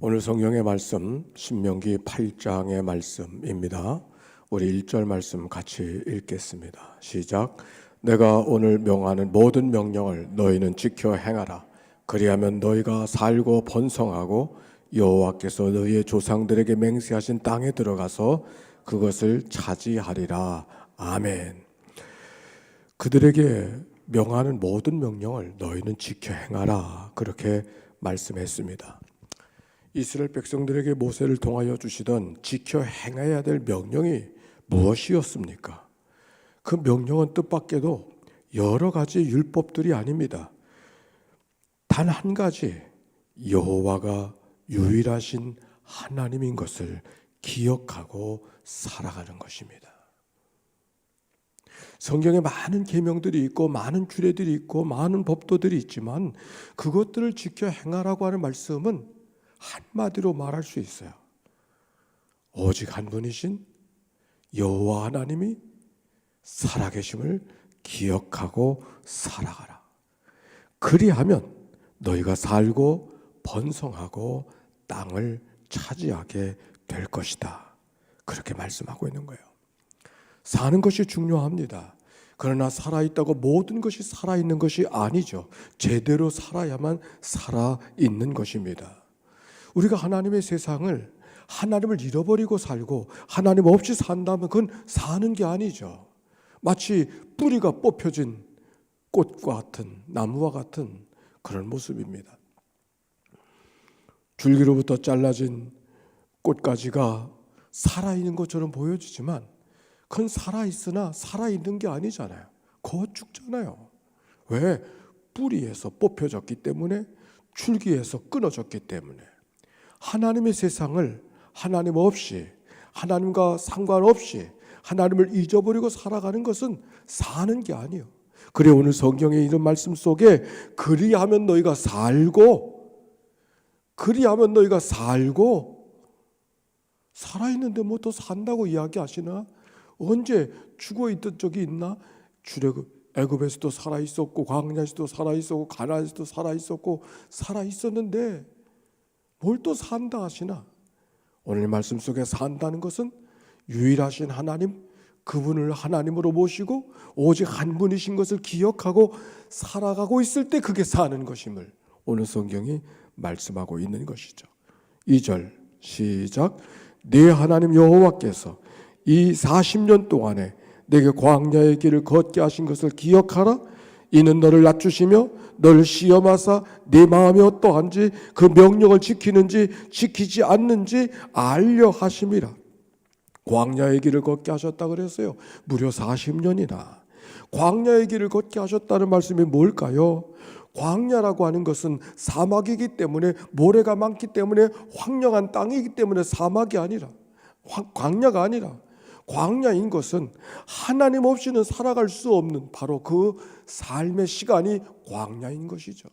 오늘 성경의 말씀 신명기 8장의 말씀입니다. 우리 1절 말씀 같이 읽겠습니다. 시작. 내가 오늘 명하는 모든 명령을 너희는 지켜 행하라. 그리하면 너희가 살고 번성하고 여호와께서 너희의 조상들에게 맹세하신 땅에 들어가서 그것을 차지하리라. 아멘. 그들에게 명하는 모든 명령을 너희는 지켜 행하라. 그렇게 말씀했습니다. 이스라엘 백성들에게 모세를 통하여 주시던 지켜 행해야 될 명령이 무엇이었습니까? 그 명령은 뜻밖에도 여러 가지 율법들이 아닙니다. 단 한 가지, 여호와가 유일하신 하나님인 것을 기억하고 살아가는 것입니다. 성경에 많은 계명들이 있고 많은 규례들이 있고 많은 법도들이 있지만 그것들을 지켜 행하라고 하는 말씀은 한마디로 말할 수 있어요. 오직 한 분이신 여호와 하나님이 살아계심을 기억하고 살아가라. 그리하면 너희가 살고 번성하고 땅을 차지하게 될 것이다. 그렇게 말씀하고 있는 거예요. 사는 것이 중요합니다. 그러나 살아있다고 모든 것이 살아있는 것이 아니죠. 제대로 살아야만 살아있는 것입니다. 우리가 하나님의 세상을 하나님을 잃어버리고 살고 하나님 없이 산다면 그건 사는 게 아니죠. 마치 뿌리가 뽑혀진 꽃과 같은 나무와 같은 그런 모습입니다. 줄기로부터 잘라진 꽃가지가 살아있는 것처럼 보여지지만 그건 살아있으나 살아있는 게 아니잖아요. 곧 죽잖아요. 왜? 뿌리에서 뽑혀졌기 때문에, 줄기에서 끊어졌기 때문에. 하나님의 세상을 하나님 없이, 하나님과 상관없이 하나님을 잊어버리고 살아가는 것은 사는 게 아니에요. 그래 오늘 성경의 이런 말씀 속에 그리하면 너희가 살고 살아있는데 뭐 또 산다고 이야기하시나? 언제 죽어있던 적이 있나? 애굽에서도 살아있었고 광야에서도 살아있었고 가나안에서도 살아있었고 살아있었는데 뭘 또 산다 하시나? 오늘 말씀 속에 산다는 것은 유일하신 하나님, 그분을 하나님으로 모시고 오직 한 분이신 것을 기억하고 살아가고 있을 때 그게 사는 것임을 오늘 성경이 말씀하고 있는 것이죠. 2절 시작. 네 하나님 여호와께서 이 40년 동안에 내게 광야의 길을 걷게 하신 것을 기억하라. 이는 너를 낮추시며 너를 시험하사 네 마음이 어떠한지 그 명령을 지키는지 지키지 않는지 알려 하심이라. 광야의 길을 걷게 하셨다 그랬어요. 무려 40년이나 광야의 길을 걷게 하셨다는 말씀이 뭘까요? 광야라고 하는 것은 사막이기 때문에 모래가 많기 때문에 황량한 땅이기 때문에 사막이 아니라 광야가 아니라 광야인 것은 하나님 없이는 살아갈 수 없는 바로 그 삶의 시간이 광야인 것이죠.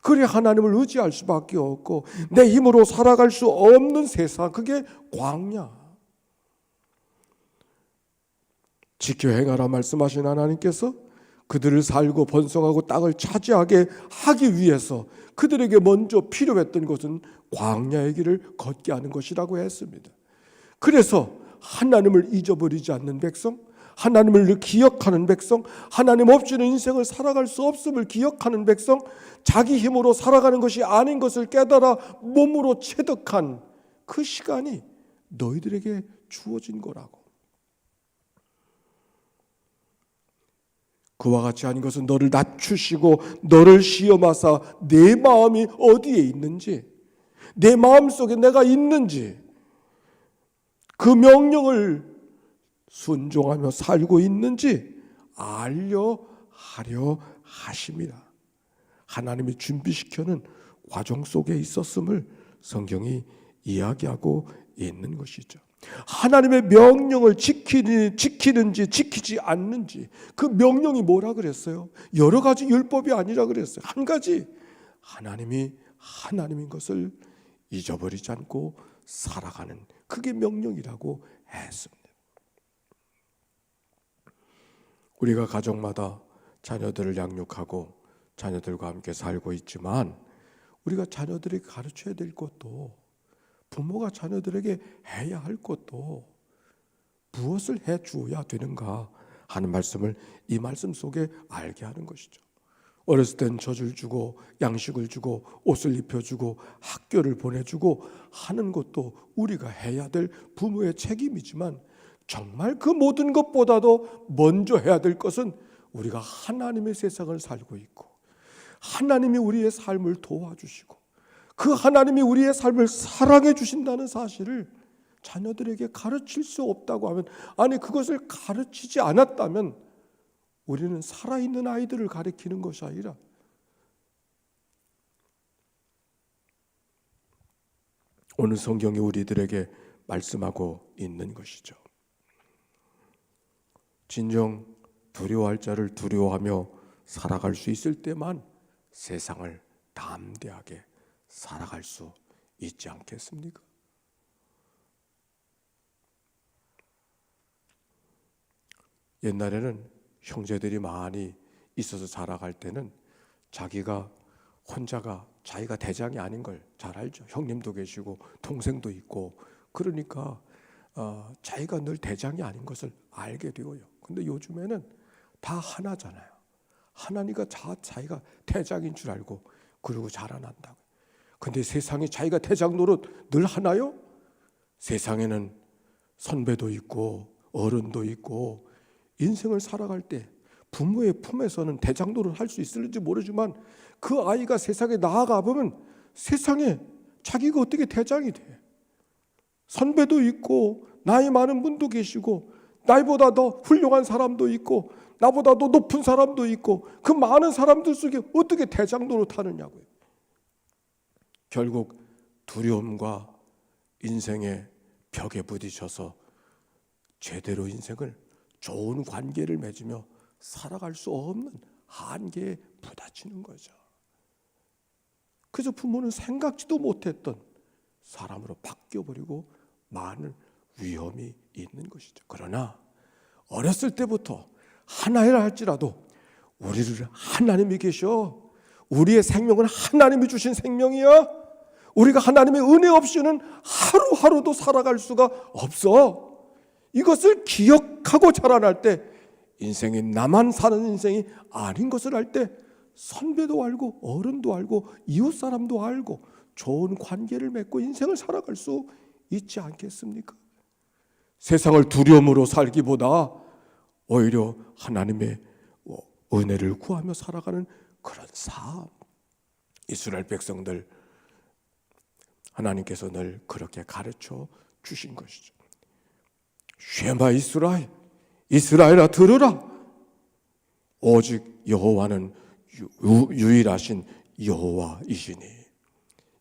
그래 하나님을 의지할 수밖에 없고 내 힘으로 살아갈 수 없는 세상, 그게 광야. 지켜 행하라 말씀하신 하나님께서 그들을 살고 번성하고 땅을 차지하게 하기 위해서 그들에게 먼저 필요했던 것은 광야의 길을 걷게 하는 것이라고 했습니다. 그래서 하나님을 잊어버리지 않는 백성, 하나님을 기억하는 백성, 하나님 없이는 인생을 살아갈 수 없음을 기억하는 백성, 자기 힘으로 살아가는 것이 아닌 것을 깨달아 몸으로 체득한 그 시간이 너희들에게 주어진 거라고. 그와 같이 한 것은 너를 낮추시고 너를 시험하사 내 마음이 어디에 있는지, 내 마음속에 내가 있는지, 그 명령을 순종하며 살고 있는지 알려 하려 하심이라. 하나님이 준비시켜는 과정 속에 있었음을 성경이 이야기하고 있는 것이죠. 하나님의 명령을 지키는지 지키지 않는지, 그 명령이 뭐라 그랬어요? 여러 가지 율법이 아니라 그랬어요. 한 가지, 하나님이 하나님인 것을 잊어버리지 않고 살아가는, 그게 명령이라고 했습니다. 우리가 가정마다 자녀들을 양육하고 자녀들과 함께 살고 있지만 우리가 자녀들에게 가르쳐야 될 것도, 부모가 자녀들에게 해야 할 것도 무엇을 해 주어야 되는가 하는 말씀을 이 말씀 속에 알게 하는 것이죠. 어렸을 땐 젖을 주고 양식을 주고 옷을 입혀주고 학교를 보내주고 하는 것도 우리가 해야 될 부모의 책임이지만, 정말 그 모든 것보다도 먼저 해야 될 것은 우리가 하나님의 세상을 살고 있고, 하나님이 우리의 삶을 도와주시고, 그 하나님이 우리의 삶을 사랑해 주신다는 사실을 자녀들에게 가르칠 수 없다고 하면, 아니 그것을 가르치지 않았다면 우리는 살아있는 아이들을 가르치는 것이 아니라 오늘 성경이 우리들에게 말씀하고 있는 것이죠. 진정 두려워할 자를 두려워하며 살아갈 수 있을 때만 세상을 담대하게 살아갈 수 있지 않겠습니까? 옛날에는 형제들이 많이 있어서 자라갈 때는 자기가 혼자가, 자기가 대장이 아닌 걸 잘 알죠. 형님도 계시고 동생도 있고, 그러니까 자기가 늘 대장이 아닌 것을 알게 되어요. 근데 요즘에는 다 하나잖아요. 하나니까 자기가 대장인 줄 알고 그러고 자라난다고. 근데 세상에 자기가 대장 노릇 늘 하나요? 세상에는 선배도 있고 어른도 있고, 인생을 살아갈 때 부모의 품에서는 대장 노릇 할 수 있을지 모르지만 그 아이가 세상에 나아가 보면 세상에 자기가 어떻게 대장이 돼. 선배도 있고 나이 많은 분도 계시고 나이보다 더 훌륭한 사람도 있고 나보다 더 높은 사람도 있고, 그 많은 사람들 속에 어떻게 대장 노릇하느냐고요. 결국 두려움과 인생의 벽에 부딪혀서 제대로 인생을 좋은 관계를 맺으며 살아갈 수 없는 한계에 부딪히는 거죠. 그래서 부모는 생각지도 못했던 사람으로 바뀌어버리고 많은 위험이 있는 것이죠. 그러나 어렸을 때부터 하나이라 할지라도 우리를 하나님이 계셔. 우리의 생명은 하나님이 주신 생명이야. 우리가 하나님의 은혜 없이는 하루하루도 살아갈 수가 없어. 이것을 기억하고 자라날 때, 인생이 나만 사는 인생이 아닌 것을 알 때 선배도 알고 어른도 알고 이웃 사람도 알고 좋은 관계를 맺고 인생을 살아갈 수 있지 않겠습니까? 세상을 두려움으로 살기보다 오히려 하나님의 은혜를 구하며 살아가는 그런 삶, 이스라엘 백성들 하나님께서 늘 그렇게 가르쳐 주신 것이죠. 쉐마 이스라엘, 이스라엘아 들으라. 오직 여호와는 유일하신 여호와이시니.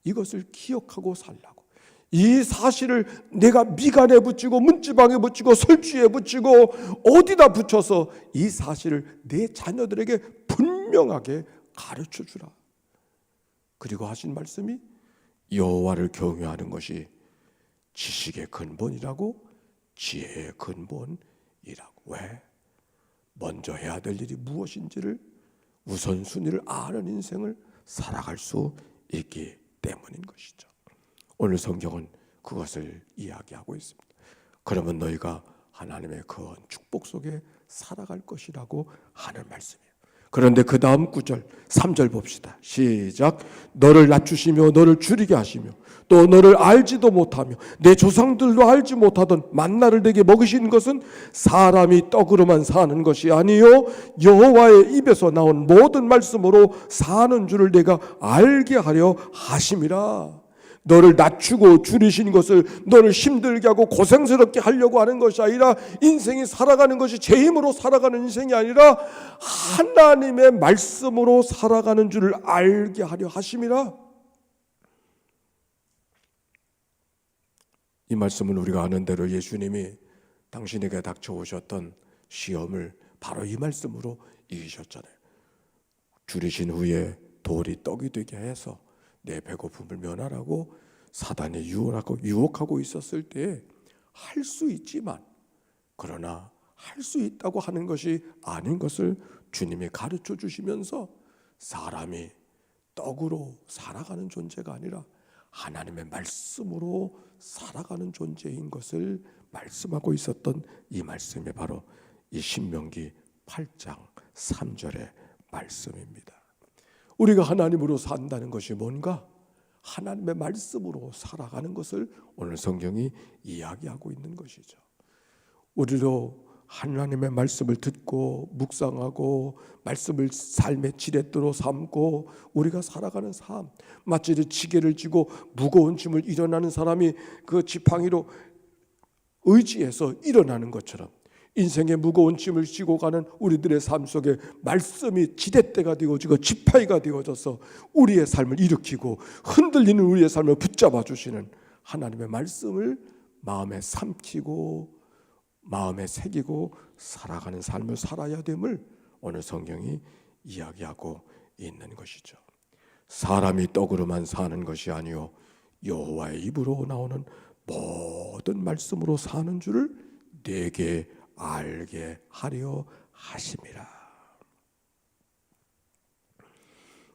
이것을 기억하고 살라고. 이 사실을 내가 미간에 붙이고 문지방에 붙이고 설주에 붙이고 어디다 붙여서 이 사실을 내 자녀들에게 분명하게 가르쳐 주라. 그리고 하신 말씀이 여호와를 경외하는 것이 지식의 근본이라고, 지혜의 근본이라고. 왜? 먼저 해야 될 일이 무엇인지를, 우선순위를 아는 인생을 살아갈 수 있기 때문인 것이죠. 오늘 성경은 그것을 이야기하고 있습니다. 그러면 너희가 하나님의 거한 축복 속에 살아갈 것이라고 하는 말씀이에요. 그런데 그 다음 9절 3절 봅시다. 시작. 너를 낮추시며 너를 줄이게 하시며 또 너를 알지도 못하며 내 조상들도 알지 못하던 만나를 내게 먹이신 것은 사람이 떡으로만 사는 것이 아니요 여호와의 입에서 나온 모든 말씀으로 사는 줄을 내가 알게 하려 하심이라. 너를 낮추고 줄이신 것을 너를 힘들게 하고 고생스럽게 하려고 하는 것이 아니라, 인생이 살아가는 것이 제 힘으로 살아가는 인생이 아니라 하나님의 말씀으로 살아가는 줄을 알게 하려 하심이라. 이 말씀은 우리가 아는 대로 예수님이 당신에게 닥쳐오셨던 시험을 바로 이 말씀으로 이기셨잖아요. 줄이신 후에 돌이 떡이 되게 해서 내 배고픔을 면하라고 사단이 유혹하고 있었을 때 할 수 있지만, 그러나 할 수 있다고 하는 것이 아닌 것을 주님이 가르쳐 주시면서 사람이 떡으로 살아가는 존재가 아니라 하나님의 말씀으로 살아가는 존재인 것을 말씀하고 있었던 이 말씀이 바로 이 신명기 8장 3절의 말씀입니다. 우리가 하나님으로 산다는 것이 뭔가? 하나님의 말씀으로 살아가는 것을 오늘 성경이 이야기하고 있는 것이죠. 우리도 하나님의 말씀을 듣고 묵상하고 말씀을 삶의 지렛대로 삼고 우리가 살아가는 삶, 마치 지게를 쥐고 무거운 짐을 일어나는 사람이 그 지팡이로 의지해서 일어나는 것처럼 인생의 무거운 짐을 지고 가는 우리들의 삶 속에 말씀이 지렛대가 되어지고 지팡이가 되어져서 우리의 삶을 일으키고 흔들리는 우리의 삶을 붙잡아 주시는 하나님의 말씀을 마음에 삼키고 마음에 새기고 살아가는 삶을 살아야 됨을 오늘 성경이 이야기하고 있는 것이죠. 사람이 떡으로만 사는 것이 아니요 여호와의 입으로 나오는 모든 말씀으로 사는 줄을 내게 알게 하려 하심이라.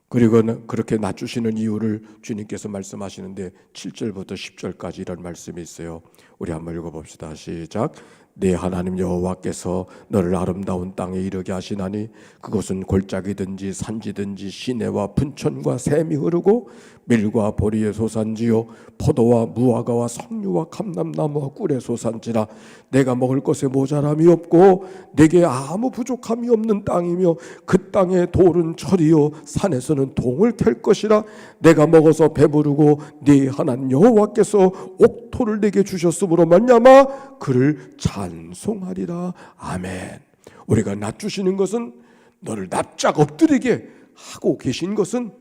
그리고 그렇게 낮추시는 이유를 주님께서 말씀하시는데 7절부터 10절까지 이런 말씀이 있어요. 우리 한번 읽어봅시다. 시작. 네 하나님 여호와께서 너를 아름다운 땅에 이르게 하시나니 그곳은 골짜기든지 산지든지 시내와 분천과 샘이 흐르고 밀과 보리의 소산지요 포도와 무화과와 석류와 감람나무와 꿀의 소산지라. 내가 먹을 것에 모자람이 없고 내게 아무 부족함이 없는 땅이며 그 땅의 돌은 철이요 산에서는 동을 캘 것이라. 내가 먹어서 배부르고 네 하나님 여호와께서 옥토를 내게 주셨으므로 말미암아 그를 찬송하리라. 아멘. 우리가 낮추시는 것은 너를 납작 엎드리게 하고 계신 것은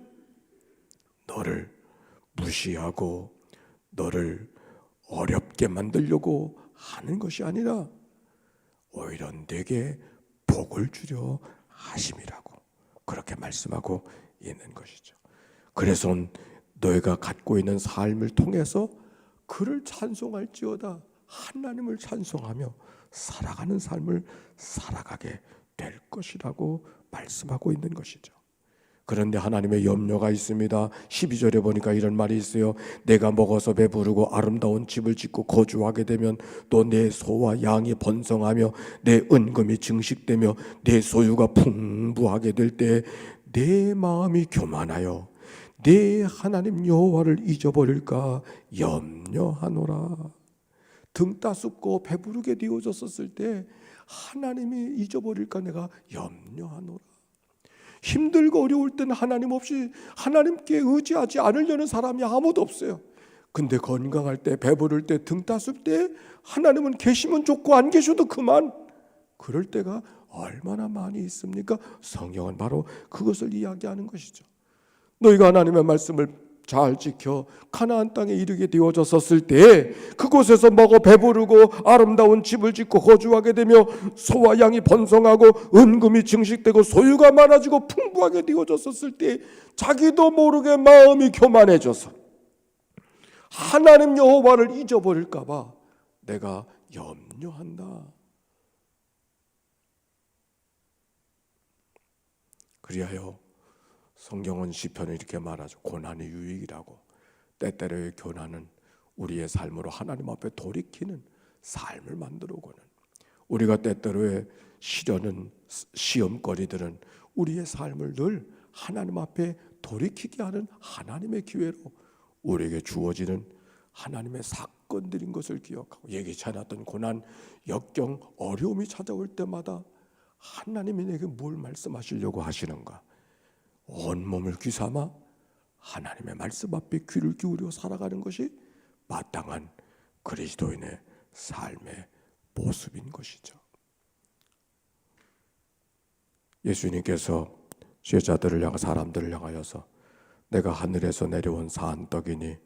너를 무시하고 너를 어렵게 만들려고 하는 것이 아니라 오히려 내게 복을 주려 하심이라고 그렇게 말씀하고 있는 것이죠. 그래서 너희가 갖고 있는 삶을 통해서 그를 찬송할지어다 하나님을 찬송하며 살아가는 삶을 살아가게 될 것이라고 말씀하고 있는 것이죠. 그런데 하나님의 염려가 있습니다. 12절에 보니까 이런 말이 있어요. 내가 먹어서 배부르고 아름다운 집을 짓고 거주하게 되면 또 내 소와 양이 번성하며 내 은금이 증식되며 내 소유가 풍부하게 될 때 내 마음이 교만하여 내 하나님 여호와를 잊어버릴까 염려하노라. 등 따숩고 배부르게 되어졌었을 때 하나님이 잊어버릴까 내가 염려하노라. 힘들고 어려울 때는 하나님 없이 하나님께 의지하지 않으려는 사람이 아무도 없어요. 근데 건강할 때 배부를 때 등 따숩 때 하나님은 계시면 좋고 안 계셔도 그만. 그럴 때가 얼마나 많이 있습니까? 성경은 바로 그것을 이야기하는 것이죠. 너희가 하나님의 말씀을 잘 지켜 가나안 땅에 이르게 되어졌었을 때 그곳에서 먹어 배부르고 아름다운 집을 짓고 거주하게 되며 소와 양이 번성하고 은금이 증식되고 소유가 많아지고 풍부하게 되어졌었을 때 자기도 모르게 마음이 교만해져서 하나님 여호와를 잊어버릴까 봐 내가 염려한다. 그리하여 성경은 시편을 이렇게 말하죠. 고난의 유익이라고. 때때로의 고난은 우리의 삶으로 하나님 앞에 돌이키는 삶을 만들어오고는 우리가 때때로의 시련은 시험거리들은 우리의 삶을 늘 하나님 앞에 돌이키게 하는 하나님의 기회로 우리에게 주어지는 하나님의 사건들인 것을 기억하고 예기치 않았던 고난, 역경, 어려움이 찾아올 때마다 하나님이 내게 뭘 말씀하시려고 하시는가? 온몸을 귀삼아 하나님의 말씀 앞에 귀를 기울여 살아가는 것이 마땅한 그리스도인의 삶의 모습인 것이죠. 예수님께서 제자들을 향해 사람들을 향하여서 내가 하늘에서 내려온 산떡이니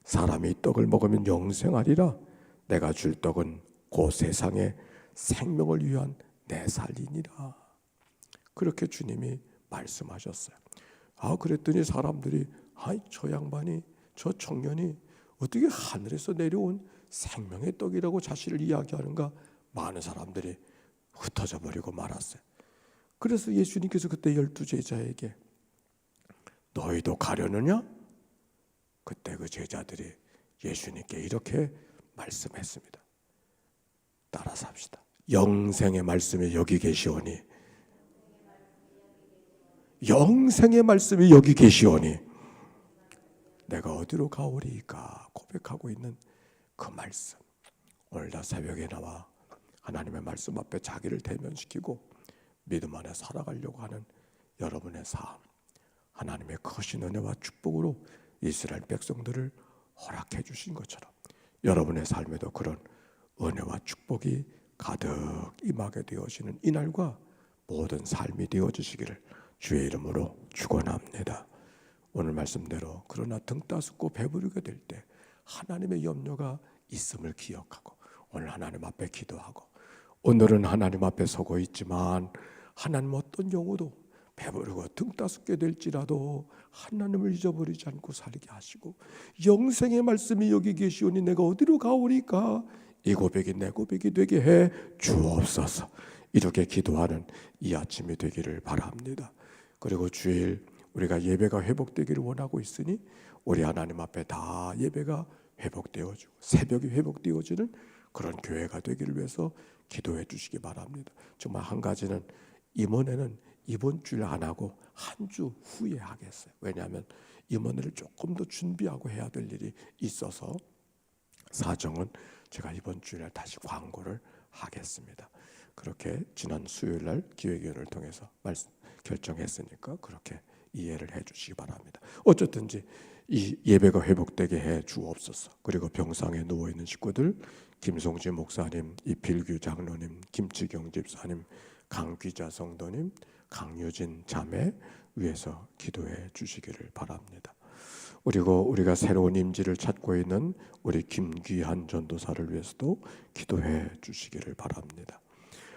사람이 이 떡을 먹으면 영생하리라. 내가 줄 떡은 그 세상의 생명을 위한 내 살이니라. 그렇게 주님이 말씀하셨어요. 그랬더니 사람들이 저 양반이 저 청년이 어떻게 하늘에서 내려온 생명의 떡이라고 자신을 이야기하는가. 많은 사람들이 흩어져 버리고 말았어요. 그래서 예수님께서 그때 12 제자에게 너희도 가려느냐? 그때 그 제자들이 예수님께 이렇게 말씀했습니다. 따라서 합시다. 영생의 말씀이 여기 계시오니, 영생의 말씀이 여기 계시오니 내가 어디로 가오리까 고백하고 있는 그 말씀. 오늘 다 새벽에 나와 하나님의 말씀 앞에 자기를 대면시키고 믿음 안에 살아가려고 하는 여러분의 삶, 하나님의 크신 은혜와 축복으로 이스라엘 백성들을 허락해 주신 것처럼 여러분의 삶에도 그런 은혜와 축복이 가득 임하게 되어지는 이날과 모든 삶이 되어지시기를 주의 이름으로 축원합니다. 오늘 말씀대로 그러나 등 따숩고 배부르게 될 때 하나님의 염려가 있음을 기억하고 오늘 하나님 앞에 기도하고, 오늘은 하나님 앞에 서고 있지만 하나님 어떤 경우도 배부르고 등 따숩게 될지라도 하나님을 잊어버리지 않고 살게 하시고, 영생의 말씀이 여기 계시오니 내가 어디로 가오리까, 이 고백이 내 고백이 되게 해 주옵소서. 이렇게 기도하는 이 아침이 되기를 바랍니다. 그리고 주일 우리가 예배가 회복되기를 원하고 있으니 우리 하나님 앞에 다 예배가 회복되어지고 새벽이 회복되어지는 그런 교회가 되기를 위해서 기도해 주시기 바랍니다. 정말 한 가지는 임원회는 이번 주일 안 하고 한 주 후에 하겠어요. 왜냐하면 임원회를 조금 더 준비하고 해야 될 일이 있어서 사정은 제가 이번 주일에 다시 광고를 하겠습니다. 그렇게 지난 수요일 날 기획위원을 통해서 결정했으니까 그렇게 이해를 해 주시기 바랍니다. 어쨌든지 이 예배가 회복되게 해 주옵소서. 그리고 병상에 누워있는 식구들, 김송지 목사님, 이필규 장로님, 김치경 집사님, 강귀자 성도님, 강유진 자매 위해서 기도해 주시기를 바랍니다. 그리고 우리가 새로운 임지를 찾고 있는 우리 김귀한 전도사를 위해서도 기도해 주시기를 바랍니다.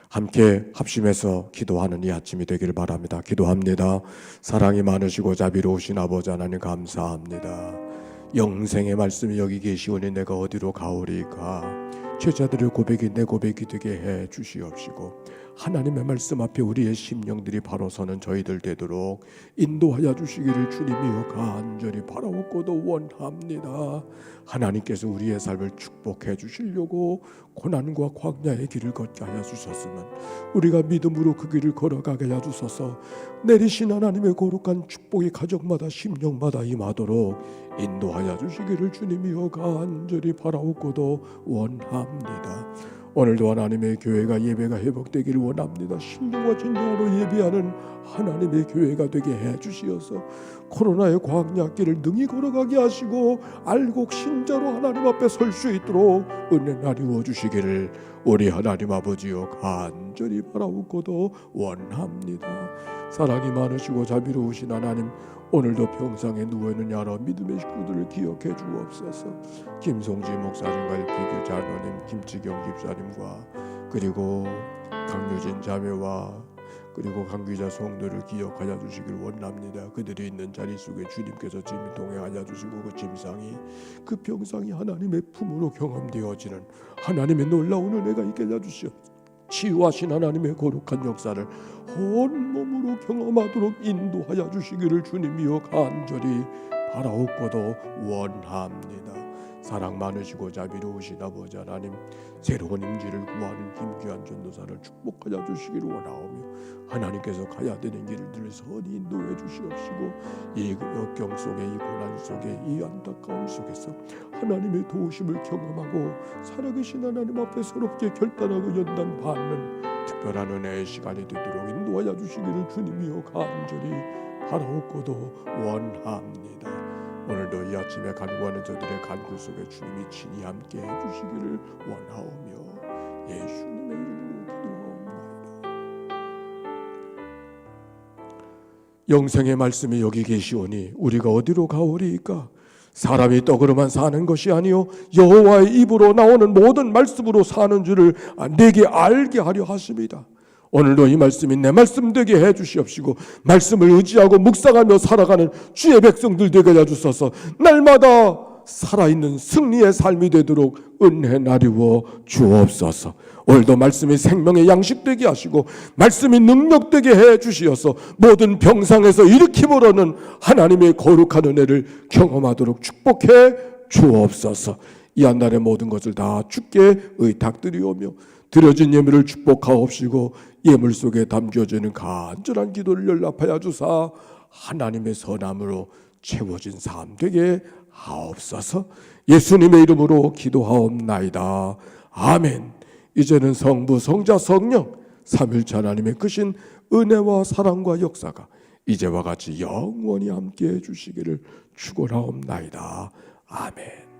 함께 합심해서 기도하는 이 아침이 되기를 바랍니다. 기도합니다. 사랑이 많으시고 자비로우신 아버지 하나님 감사합니다. 영생의 말씀이 여기 계시오니 내가 어디로 가오리까. 제자들의 고백이 내 고백이 되게 해 주시옵시고, 하나님의 말씀 앞에 우리의 심령들이 바로 서는 저희들 되도록 인도하여 주시기를 주님이여 간절히 바라옵고도 원합니다. 하나님께서 우리의 삶을 축복해 주시려고 고난과 광야의 길을 걷게 하여 주셨으면 우리가 믿음으로 그 길을 걸어가게 하여 주소서. 내리신 하나님의 거룩한 축복이 가정마다 심령마다 임하도록 인도하여 주시기를 주님이여 간절히 바라옵고도 원합니다. 오늘도 하나님의 교회가 예배가 회복되기를 원합니다. 신령과 진정으로 예배하는 하나님의 교회가 되게 해주시어서 코로나의 광야길을 능히 걸어가게 하시고 알곡 신자로 하나님 앞에 설 수 있도록 은혜 나누어 주시기를 우리 하나님 아버지여 간절히 바라옵고도 원합니다. 사랑이 많으시고 자비로우신 하나님, 오늘도 병상에 누워있는 여러 믿음의 식구들을 기억해 주옵소서. 김송지 목사님과 이필규 장로님, 김치경 집사님과 그리고 강유진 자매와 그리고 강귀자 성도를 기억하여 주시길 원합니다. 그들이 있는 자리 속에 주님께서 짐이 동행하여 주시고 그 짐상이 그 병상이 하나님의 품으로 경험되어지는 하나님의 놀라운 은혜가 있게 하여 주시옵소서. 치유하신 하나님의 거룩한 역사를 온몸으로 경험하도록 인도하여 주시기를 주님이여 간절히 바라옵고도 원합니다. 사랑 많으시고 자비로우신 아버지 하나님, 새로운 임지를 구하는 김귀한 전도사를 축복하여 주시기를 원하오며 하나님께서 가야 되는 길들을 선히 인도해 주시옵시고 이 역경 속에 이 고난 속에 이 안타까움 속에서 하나님의 도우심을 경험하고 살아계신 하나님 앞에 새롭게 결단하고 연단받는 특별한 은혜의 시간이 되도록 인도하여 주시기를 주님이여 간절히 바라옵고도 원합니다. 오늘도 이 아침에 간구하는 저들의 간구 속에 주님이 친히 함께 해주시기를 원하오며 예수님의 이름으로 기도하옵나이다. 영생의 말씀이 여기 계시오니 우리가 어디로 가오리이까. 사람이 떡으로만 사는 것이 아니요 여호와의 입으로 나오는 모든 말씀으로 사는 줄을 내게 알게 하려 하십니다. 오늘도 이 말씀이 내 말씀 되게 해 주시옵시고 말씀을 의지하고 묵상하며 살아가는 주의 백성들 되게 해 주소서. 날마다 살아있는 승리의 삶이 되도록 은혜 나리워 주옵소서. 오늘도 말씀이 생명의 양식 되게 하시고 말씀이 능력되게 해 주시어서 모든 병상에서 일으킴으로는 하나님의 거룩한 은혜를 경험하도록 축복해 주옵소서. 이 한 날의 모든 것을 다 주께 의탁드리오며 드려진 예물을 축복하옵시고 예물 속에 담겨지는 간절한 기도를 연락하여 주사 하나님의 선함으로 채워진 삶 되게 하옵소서. 예수님의 이름으로 기도하옵나이다. 아멘. 이제는 성부, 성자, 성령 삼위일체 하나님의 크신 은혜와 사랑과 역사가 이제와 같이 영원히 함께해 주시기를 축원하옵나이다. 아멘.